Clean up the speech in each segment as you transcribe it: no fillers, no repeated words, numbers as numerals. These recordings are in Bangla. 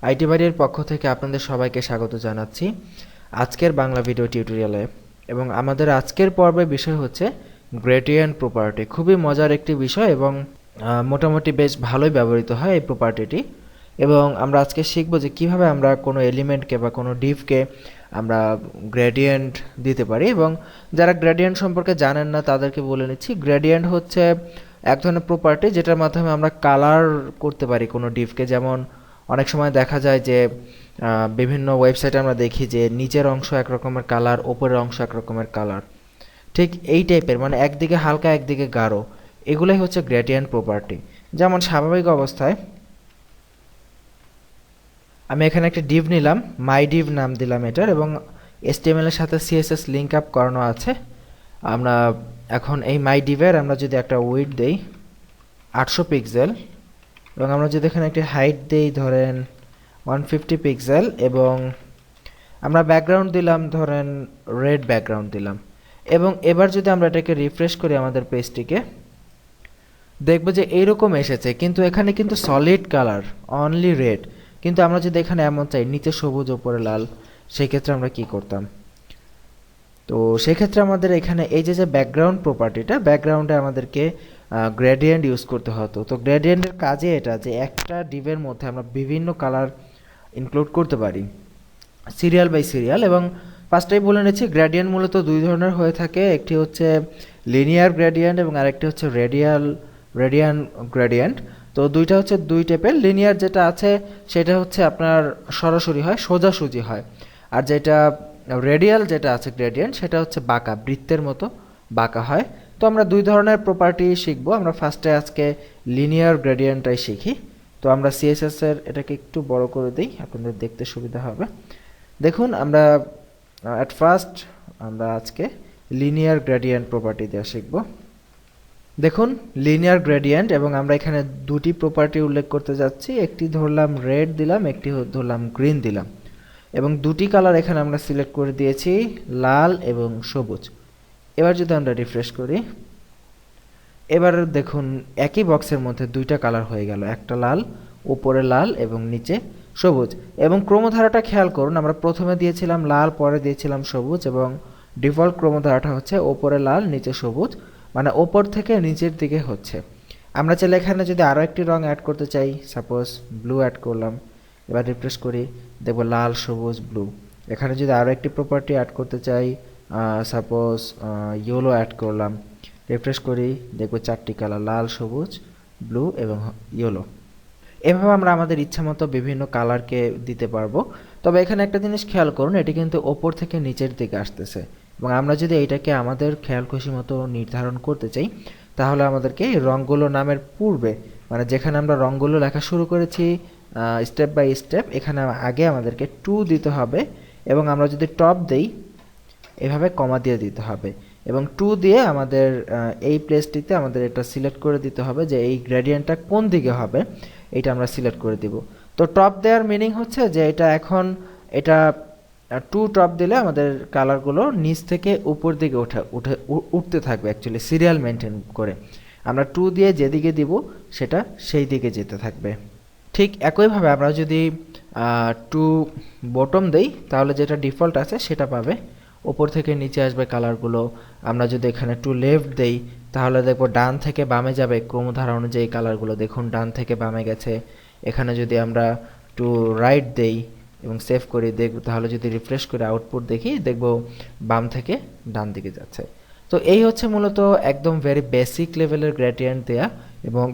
আইটি বাড়ির পক্ষ থেকে আপনাদের সবাইকে স্বাগত জানাচ্ছি আজকের বাংলা ভিডিও টিউটোরিয়ালে। এবং আমাদের আজকের পর্বের বিষয় হচ্ছে গ্রেডিয়েন্ট প্রপার্টি। খুবই মজার একটি বিষয় এবং মোটামুটি বেশ ভালোই ব্যবহৃত হয় এই প্রপার্টিটি। এবং আমরা আজকে শিখব যে কিভাবে আমরা কোনো এলিমেন্টকে বা কোনো ডিভকে আমরা গ্রেডিয়েন্ট দিতে পারি। এবং যারা গ্রেডিয়েন্ট সম্পর্কে জানেন না তাদেরকে বলে নিচ্ছি, গ্রেডিয়েন্ট হচ্ছে এক ধরনের প্রপার্টি যেটার মাধ্যমে আমরা কালার করতে পারি কোনো ডিভকে। যেমন অনেক সময় দেখা যায় যে বিভিন্ন ওয়েবসাইটে আমরা দেখি যে নিচের অংশ এক রকমের কালার, ওপরের অংশ এক রকমের কালার, ঠিক এই টাইপের, মানে একদিকে হালকা একদিকে গাঢ়, এগুলোই হচ্ছে গ্রেডিয়েন্ট প্রপার্টি। যেমন স্বাভাবিক অবস্থায় আমি এখানে একটা ডিভ নিলাম, মাই ডিভ নাম দিলাম এটার, এবং HTML এর সাথে CSS লিঙ্ক আপ করানো আছে। আমরা এখন এই মাই ডিভের আমরা যদি একটা উইডথ দেই 800 পিক্সেল, এবং আমরা যদি এখানে একটি হাইট দেই ধরেন 150 পিক্সেল, এবং আমরা ব্যাকগ্রাউন্ড দিলাম ধরেন রেড ব্যাকগ্রাউন্ড দিলাম, এবং এবার যদি আমরা এটাকে রিফ্রেশ করি আমাদের পেজটিকে, দেখব যে এইরকম এসেছে, কিন্তু এখানে কিন্তু সলিড কালার অনলি রেড। কিন্তু আমরা যদি এখানে এমন চাই নিচে সবুজ ওপরে লাল, সেই ক্ষেত্রে আমরা কি করতাম? তো সেক্ষেত্রে আমাদের এখানে এই যে ব্যাকগ্রাউন্ড প্রপার্টিটা, ব্যাকগ্রাউন্ডে আমাদেরকে গ্রেডিয়েন্ট ইউজ করতে হতো। তো গ্রেডিয়েন্টের কাজে এটা যে একটা ডিভের মধ্যে আমরা বিভিন্ন কালার ইনক্লুড করতে পারি সিরিয়াল বাই সিরিয়াল। এবং ফার্স্টেই বলে নিচ্ছি, গ্রেডিয়েন্ট মূলত দুই ধরনের হয়ে থাকে, একটি হচ্ছে লিনিয়ার গ্রেডিয়েন্ট এবং আরেকটি হচ্ছে রেডিয়ান গ্রেডিয়েন্ট। তো দুইটা হচ্ছে দুই টাইপের। লিনিয়ার যেটা আছে সেটা হচ্ছে আপনার সরাসরি হয়, সোজাসুজি হয়, আর যেটা রেডিয়াল যেটা আছে গ্রেডিয়েন্ট, সেটা হচ্ছে বাঁকা, বৃত্তের মতো বাঁকা হয়। তো আমরা দুই ধরনের প্রপার্টি শিখবো। আমরা ফার্স্টে আজকে লিনিয়ার গ্রেডিয়েন্টটাই শিখি। তো আমরা CSS এর এটাকে একটু বড় করে দিই, আপনাদের দেখতে সুবিধা হবে। দেখুন, আমরা অ্যাট ফার্স্ট আমরা আজকে লিনিয়ার গ্রেডিয়েন্ট প্রপার্টি দিয়ে শিখব। দেখুন, লিনিয়ার গ্রেডিয়েন্ট, এবং আমরা এখানে দুটি প্রপার্টি উল্লেখ করতে যাচ্ছি। একটি ধরলাম রেড দিলাম, একটি ধরলাম গ্রিন দিলাম, এবং দুটি কালার এখানে আমরা সিলেক্ট করে দিয়েছি, লাল এবং সবুজ। এবার যদি আমরা রিফ্রেশ করি, এবার দেখুন একই বক্সের মধ্যে দুইটা কালার হয়ে গেল, একটা লাল, উপরে লাল এবং নিচে সবুজ। এবং ক্রমধারাটা খেয়াল করুন, আমরা প্রথমে দিয়েছিলাম লাল, পরে দিয়েছিলাম সবুজ, এবং ডিফল্ট ক্রমধারাটা হচ্ছে ওপরে লাল নিচে সবুজ, মানে ওপর থেকে নিচের দিকে হচ্ছে। আমরা চাইলে এখানে যদি আরও একটি রং অ্যাড করতে চাই, সাপোজ ব্লু অ্যাড করলাম, এবার রিফ্রেশ করি, দেখব লাল সবুজ ব্লু। এখানে যদি আরও একটি প্রপার্টি অ্যাড করতে চাই, সাপোজ ইয়েলো অ্যাড করলাম, রিফ্রেশ করি, দেখব চারটি কালার, লাল সবুজ ব্লু এবং ইয়েলো। এভাবে আমরা আমাদের ইচ্ছা মতো বিভিন্ন কালারকে দিতে পারবো। তবে এখানে একটা জিনিস খেয়াল করুন, এটি কিন্তু ওপর থেকে নিচের দিকে আসতেছে, এবং আমরা যদি এইটাকে আমাদের খেয়াল খুশি মতো নির্ধারণ করতে চাই, তাহলে আমাদেরকে এই রঙগুলো নামের পূর্বে, মানে যেখানে আমরা রঙগুলো লেখা শুরু করেছি স্টেপ বাই স্টেপ, এখানে আগে আমাদেরকে 2 দিতে হবে, এবং আমরা যদি টপ দেই এভাবে কমা দিয়ে দিতে হবে, এবং 2 দিয়ে আমাদের এই প্লেসটিতে আমাদের এটা সিলেক্ট করে দিতে হবে যে এই গ্রেডিয়েন্টটা কোন দিকে হবে, এটা আমরা সিলেক্ট করে দিব। তো টপ দেওয়ার মিনিং হচ্ছে যে এটা এখন এটা 2 টপ দিলে আমাদের কালারগুলো নিচ থেকে উপর দিকে উঠতে থাকবে, অ্যাকচুয়ালি সিরিয়াল মেনটেন করে। আমরা 2 দিয়ে যেদিকে দিব সেটা সেই দিকে যেতে থাকবে। ঠিক একইভাবে আমরা যদি 2 বটম দেই, তাহলে যেটা ডিফল্ট আছে সেটা পাবে, ওপর থেকে নিচে আসবে কালারগুলো। আমরা যদি এখানে 2 লেফট দেই, তাহলে দেখব ডান থেকে বামে যাবে ক্রমধারা অনুযায়ী কালারগুলো। দেখুন ডান থেকে বামে গেছে। এখানে যদি আমরা 2 রাইট দেই এবং সেভ করি, দেখব তাহলে যদি রিফ্রেশ করে আউটপুট দেখি, দেখব বাম থেকে ডান দিকে যাচ্ছে। তো এই হচ্ছে মূলত একদম ভেরি বেসিক লেভেলের গ্রেডিয়েন্ট দেয়া, এবং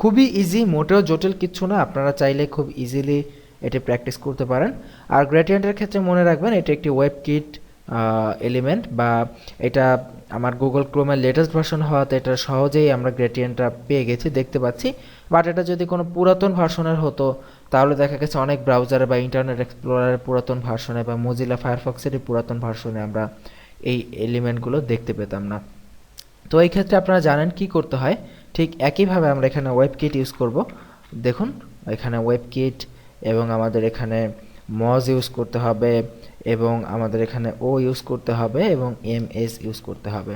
খুবই ইজি, মোটেও জটিল কিচ্ছু না। আপনারা চাইলে খুব ইজিলি এটি প্র্যাকটিস করতে পারেন। আর গ্রেডিয়েন্টের ক্ষেত্রে মনে রাখবেন এটা একটি ওয়েব কিট এলিমেন্ট, বা এটা আমার গুগল ক্রোমের লেটেস্ট ভার্সন হওয়াতে এটা সহজেই আমরা গ্রেডিয়েন্টটা পেয়ে গেছি, দেখতে পাচ্ছি। বাট এটা যদি কোনো পুরাতন ভার্সনের হতো, তাহলে দেখা গেছে অনেক ব্রাউজারে বা ইন্টারনেট এক্সপ্লোরারের পুরাতন ভার্সনে বা মোজিলা ফায়ারফক্সেরই পুরাতন ভার্সনে আমরা এই এলিমেন্টগুলো দেখতে পেতাম না। তো এই ক্ষেত্রে আপনারা জানেন কি করতে হয়। ঠিক একইভাবে আমরা এখানে ওয়েব কিট ইউজ করব। দেখুন এখানে ওয়েব কিট, এবং আমাদের এখানে মজ ইউজ করতে হবে, এবং আমাদের এখানে ও ইউজ করতে হবে, এবং MS ইউজ করতে হবে।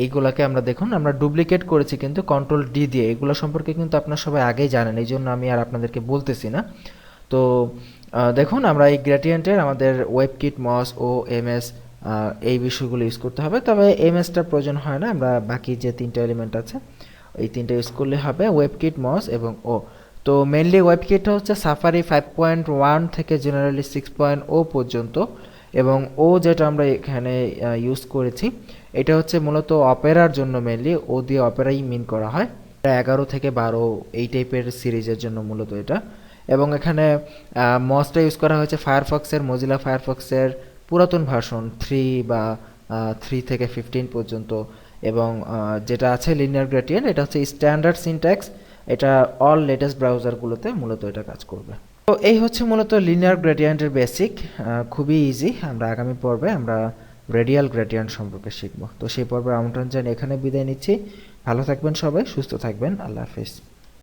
এইগুলাকে আমরা দেখুন আমরা ডুপ্লিকেট করেছি কিন্তু কন্ট্রোল D দিয়ে। এগুলো সম্পর্কে কিন্তু আপনারা সবাই আগেই জানেন, এই জন্য আমি আর আপনাদেরকে বলতেছি না। তো তো দেখুন আমরা এই গ্রেডিয়েন্টের আমাদের ওয়েবকিট মস ও এমএস এই বিষয়গুলো ইউজ করতে হবে, তবে এমএসটা প্রয়োজন হয় না, আমরা বাকি যে তিনটা এলিমেন্ট আছে এই তিনটা ইউজ করলে হবে, ওয়েবকিট মস এবং ও। তো মেনলি ওয়েবকিটটা হচ্ছে সাফারি 5.1 থেকে জেনারেলি 6.0 পর্যন্ত, এবং ও যেটা আমরা এখানে ইউজ করেছি এটা হচ্ছে মূলত অপেরার জন্য, মেনলি ও দিয়ে অপেরাই মিন করা হয়, 11 থেকে 12 এই টাইপের সিরিজের জন্য মূলত এটা। এবং এখানে মসটা ইউজ করা হয়েছে ফায়ারফক্সের, মজিলা ফায়ারফক্সের পুরাতন ভার্সন 3 বা 3 থেকে 15 পর্যন্ত। এবং যেটা আছে লিনিয়ার গ্রেডিয়েন্ট, এটা হচ্ছে স্ট্যান্ডার্ড সিনট্যাক্স, এটা অল লেটেস্ট ব্রাউজারগুলোতে মূলত এটা কাজ করবে। তো এই হচ্ছে মূলত লিনিয়ার গ্রেডিয়েন্টের বেসিক, খুবই ইজি। আমরা আগামী পর্বে আমরা রেডিয়াল গ্রেডিয়েন্ট সম্পর্কে শিখব। তো সেই পর্বে আমন্ত্রণ জানিয়ে এখানে বিদায় নিচ্ছি। ভালো থাকবেন সবাই, সুস্থ থাকবেন, আল্লাহ হাফেজ।